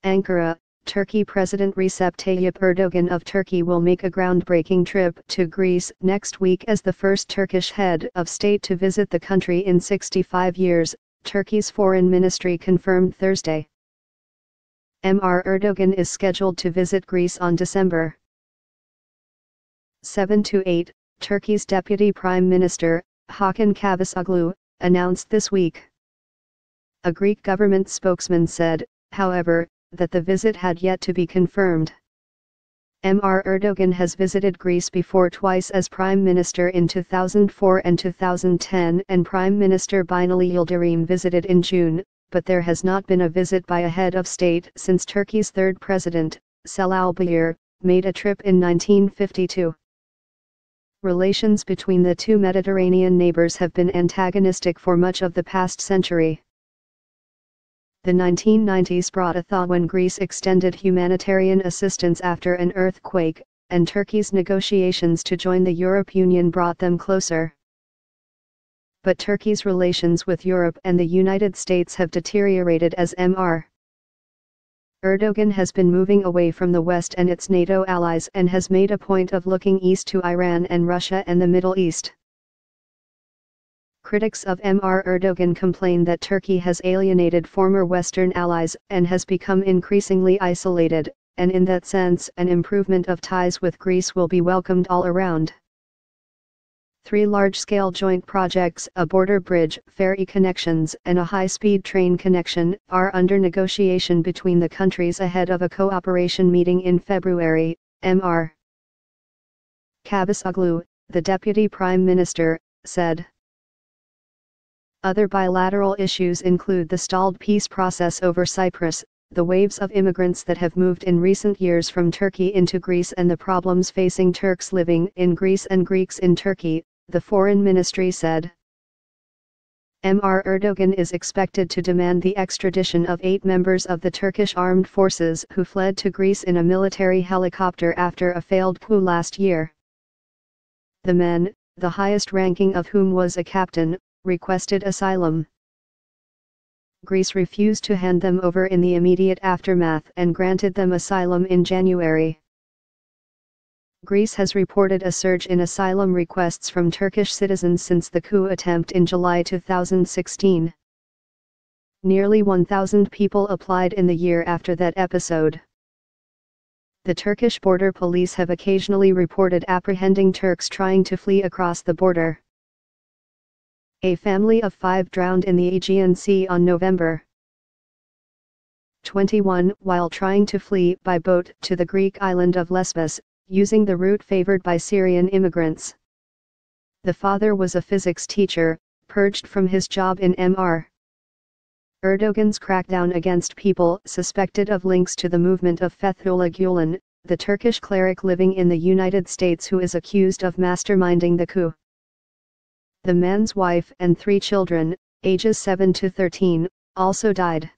Ankara, Turkey President Recep Tayyip Erdogan of Turkey will make a groundbreaking trip to Greece next week as the first Turkish head of state to visit the country in 65 years, Turkey's foreign ministry confirmed Thursday. Mr. Erdogan is scheduled to visit Greece on December 7 to 8, Turkey's Deputy Prime Minister, Hakan Çavuşoğlu, announced this week. A Greek government spokesman said, however, that the visit had yet to be confirmed. Mr. Erdogan has visited Greece before twice as Prime Minister in 2004 and 2010, and Prime Minister Binali Yildirim visited in June, but there has not been a visit by a head of state since Turkey's third president, Celal Bayar, made a trip in 1952. Relations between the two Mediterranean neighbors have been antagonistic for much of the past century. The 1990s brought a thaw when Greece extended humanitarian assistance after an earthquake, and Turkey's negotiations to join the European Union brought them closer. But Turkey's relations with Europe and the United States have deteriorated as Mr. Erdogan has been moving away from the West and its NATO allies and has made a point of looking east to Iran and Russia and the Middle East. Critics of Mr. Erdogan complain that Turkey has alienated former Western allies and has become increasingly isolated, and in that sense an improvement of ties with Greece will be welcomed all around. 3 large-scale joint projects, a border bridge, ferry connections, and a high-speed train connection, are under negotiation between the countries ahead of a cooperation meeting in February, Mr. Çavuşoğlu, the Deputy Prime Minister, said. Other bilateral issues include the stalled peace process over Cyprus, the waves of immigrants that have moved in recent years from Turkey into Greece, and the problems facing Turks living in Greece and Greeks in Turkey, the foreign ministry said. Mr. Erdogan is expected to demand the extradition of 8 members of the Turkish armed forces who fled to Greece in a military helicopter after a failed coup last year. The men, the highest ranking of whom was a captain, requested asylum. Greece refused to hand them over in the immediate aftermath and granted them asylum in January. Greece has reported a surge in asylum requests from Turkish citizens since the coup attempt in July 2016. Nearly 1,000 people applied in the year after that episode. The Turkish border police have occasionally reported apprehending Turks trying to flee across the border. A family of 5 drowned in the Aegean Sea on November 21 while trying to flee by boat to the Greek island of Lesbos, using the route favored by Syrian immigrants. The father was a physics teacher, purged from his job in Mr. Erdogan's crackdown against people suspected of links to the movement of Fethullah Gulen, the Turkish cleric living in the United States who is accused of masterminding the coup. The man's wife and 3 children, ages 7 to 13, also died.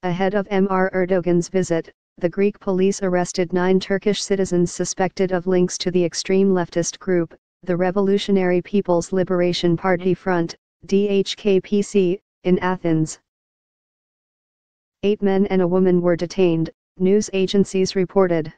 Ahead of Mr. Erdogan's visit, the Greek police arrested 9 Turkish citizens suspected of links to the extreme leftist group, the Revolutionary People's Liberation Party Front, DHKPC, in Athens. 8 men and a woman were detained, news agencies reported.